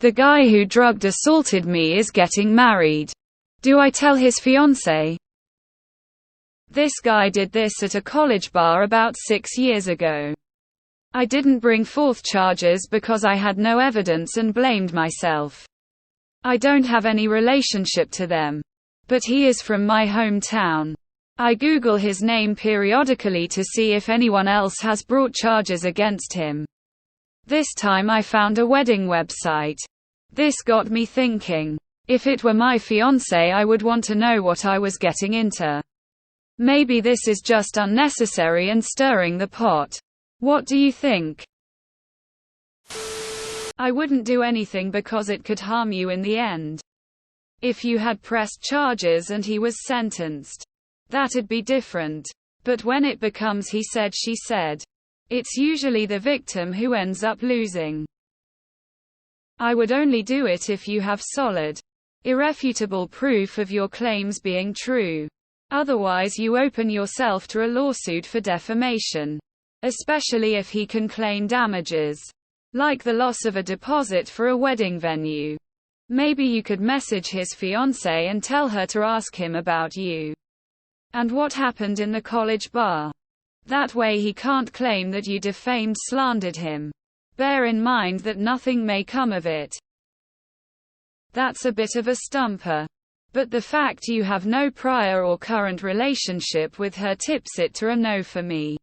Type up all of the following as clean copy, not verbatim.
The guy who drugged assaulted me is getting married. Do I tell his fiancée? This guy did this at a college bar about 6 years ago. I didn't bring forth charges because I had no evidence and blamed myself. I don't have any relationship to them. But he is from my hometown. I Google his name periodically to see if anyone else has brought charges against him. This time I found a wedding website. This got me thinking. If it were my fiancé, I would want to know what I was getting into. Maybe this is just unnecessary and stirring the pot. What do you think? I wouldn't do anything because it could harm you in the end. If you had pressed charges and he was sentenced, that'd be different. But when it becomes he said, she said, it's usually the victim who ends up losing. I would only do it if you have solid, irrefutable proof of your claims being true. Otherwise, you open yourself to a lawsuit for defamation, especially if he can claim damages, like the loss of a deposit for a wedding venue. Maybe you could message his fiancée and tell her to ask him about you and what happened in the college bar. That way he can't claim that you defamed, slandered him. Bear in mind that nothing may come of it. That's a bit of a stumper. But the fact you have no prior or current relationship with her tips it to a no for me.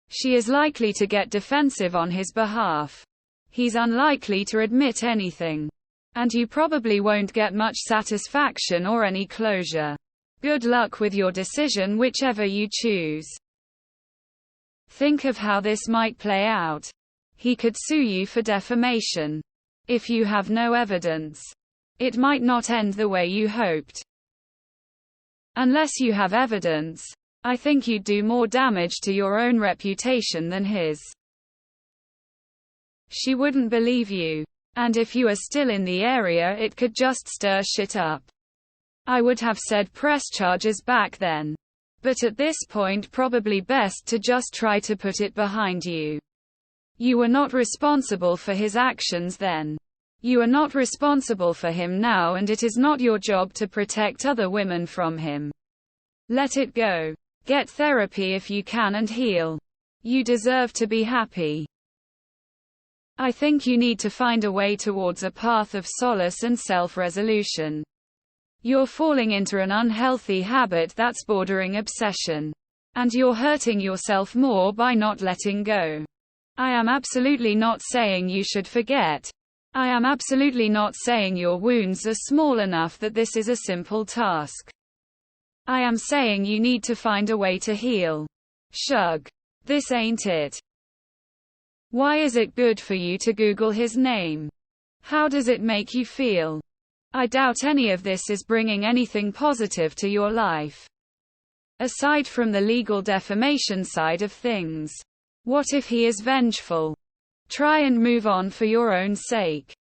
She is likely to get defensive on his behalf. He's unlikely to admit anything. And you probably won't get much satisfaction or any closure. Good luck with your decision, whichever you choose. Think of how this might play out. He could sue you for defamation. If you have no evidence, it might not end the way you hoped. Unless you have evidence, I think you'd do more damage to your own reputation than his. She wouldn't believe you. And if you are still in the area, it could just stir shit up. I would have said press charges back then. But at this point, probably best to just try to put it behind you. You were not responsible for his actions then. You are not responsible for him now, and it is not your job to protect other women from him. Let it go. Get therapy if you can and heal. You deserve to be happy. I think you need to find a way towards a path of solace and self-resolution. You're falling into an unhealthy habit that's bordering obsession. And you're hurting yourself more by not letting go. I am absolutely not saying you should forget. I am absolutely not saying your wounds are small enough that this is a simple task. I am saying you need to find a way to heal. Shrug. This ain't it. Why is it good for you to Google his name? How does it make you feel? I doubt any of this is bringing anything positive to your life. Aside from the legal defamation side of things. What if he is vengeful? Try and move on for your own sake.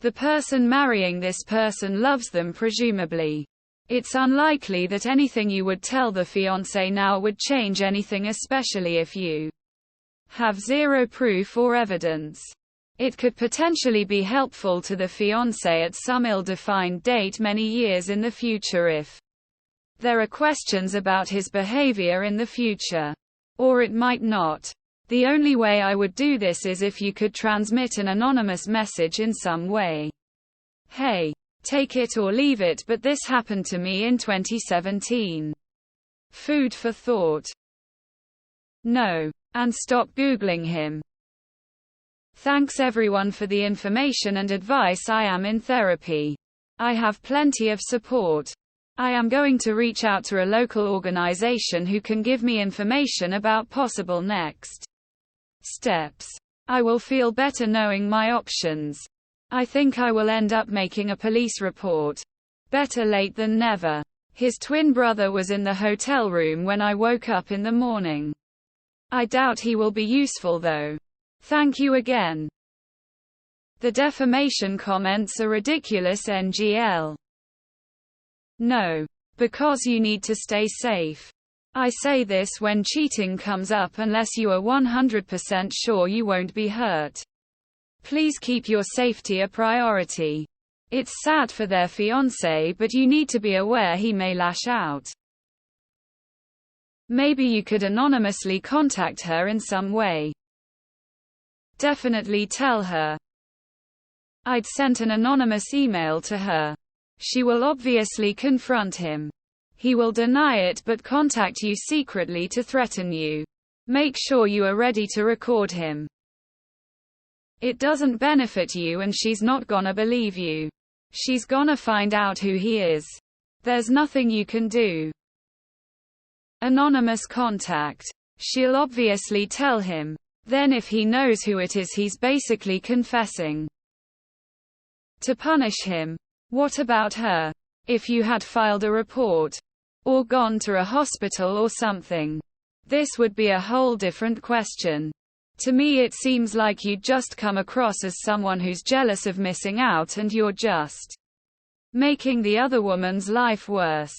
The person marrying this person loves them presumably. It's unlikely that anything you would tell the fiancé now would change anything, especially if you have zero proof or evidence. It could potentially be helpful to the fiancé at some ill-defined date many years in the future if there are questions about his behavior in the future. Or it might not. The only way I would do this is if you could transmit an anonymous message in some way. Hey, take it or leave it, but this happened to me in 2017. Food for thought. No. And stop Googling him. Thanks everyone for the information and advice. I am in therapy. I have plenty of support. I am going to reach out to a local organization who can give me information about possible next steps. I will feel better knowing my options. I think I will end up making a police report. Better late than never. His twin brother was in the hotel room when I woke up in the morning. I doubt he will be useful though. Thank you again. The defamation comments are ridiculous, NGL. No. Because you need to stay safe. I say this when cheating comes up unless you are 100% sure you won't be hurt. Please keep your safety a priority. It's sad for their fiancé, but you need to be aware he may lash out. Maybe you could anonymously contact her in some way. Definitely tell her. I'd sent an anonymous email to her. She will obviously confront him. He will deny it but contact you secretly to threaten you. Make sure you are ready to record him. It doesn't benefit you and she's not gonna believe you. She's gonna find out who he is. There's nothing you can do. Anonymous contact. She'll obviously tell him. Then if he knows who it is, he's basically confessing. To punish him. What about her? If you had filed a report, or gone to a hospital or something, this would be a whole different question. To me it seems like you'd just come across as someone who's jealous of missing out and you're just making the other woman's life worse.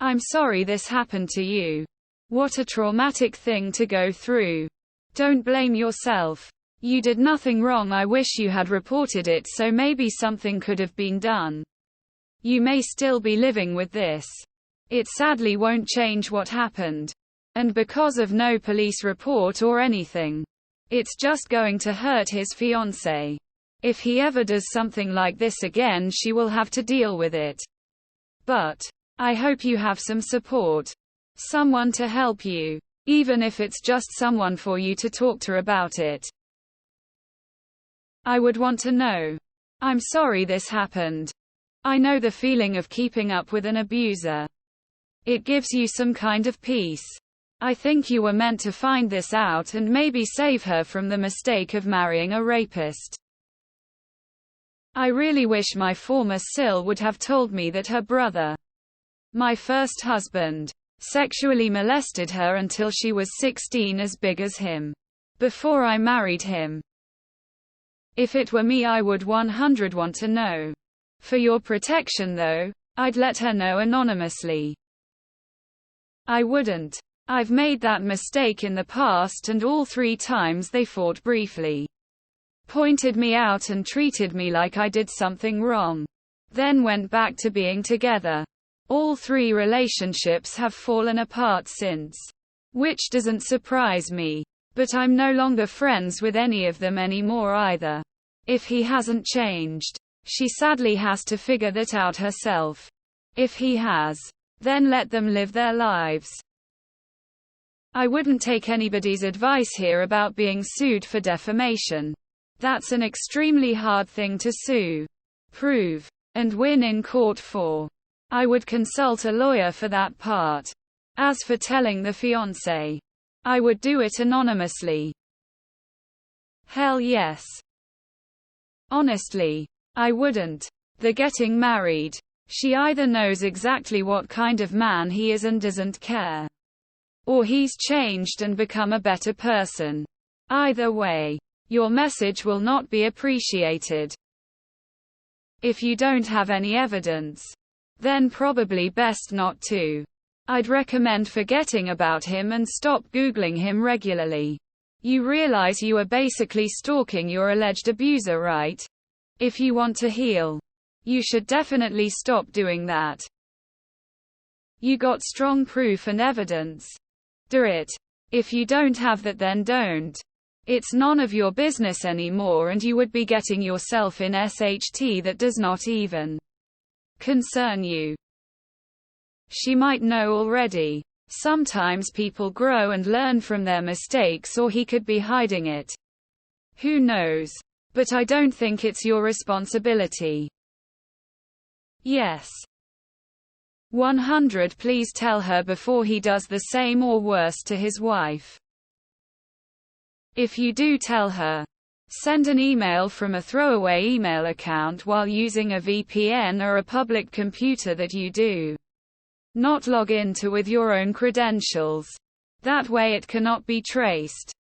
I'm sorry this happened to you. What a traumatic thing to go through. Don't blame yourself. You did nothing wrong. I wish you had reported it so maybe something could have been done. You may still be living with this. It sadly won't change what happened. And because of no police report or anything, it's just going to hurt his fiancée. If he ever does something like this again, she will have to deal with it. But I hope you have some support. Someone to help you. Even if it's just someone for you to talk to about it. I would want to know. I'm sorry this happened. I know the feeling of keeping up with an abuser. It gives you some kind of peace. I think you were meant to find this out and maybe save her from the mistake of marrying a rapist. I really wish my former Sil would have told me that her brother, my first husband, sexually molested her until she was 16, as big as him, before I married him. If it were me, I would 100% want to know. For your protection though, I'd let her know anonymously. I wouldn't. I've made that mistake in the past and all 3 times they fought briefly. Pointed me out and treated me like I did something wrong. Then went back to being together. All 3 relationships have fallen apart since. Which doesn't surprise me. But I'm no longer friends with any of them anymore either. If he hasn't changed, she sadly has to figure that out herself. If he has, then let them live their lives. I wouldn't take anybody's advice here about being sued for defamation. That's an extremely hard thing to sue, prove, and win in court for. I would consult a lawyer for that part. As for telling the fiancé, I would do it anonymously. Hell yes. Honestly, I wouldn't. They're getting married. She either knows exactly what kind of man he is and doesn't care. Or he's changed and become a better person. Either way, your message will not be appreciated. If you don't have any evidence, then probably best not to. I'd recommend forgetting about him and stop Googling him regularly. You realize you are basically stalking your alleged abuser, right? If you want to heal, you should definitely stop doing that. You got strong proof and evidence. Do it. If you don't have that, then don't. It's none of your business anymore and you would be getting yourself in SHT that does not even concern you. She might know already. Sometimes people grow and learn from their mistakes, or he could be hiding it. Who knows? But I don't think it's your responsibility. Yes. 100. Please tell her before he does the same or worse to his wife. If you do tell her, send an email from a throwaway email account while using a VPN or a public computer that you do not log into with your own credentials. That way it cannot be traced.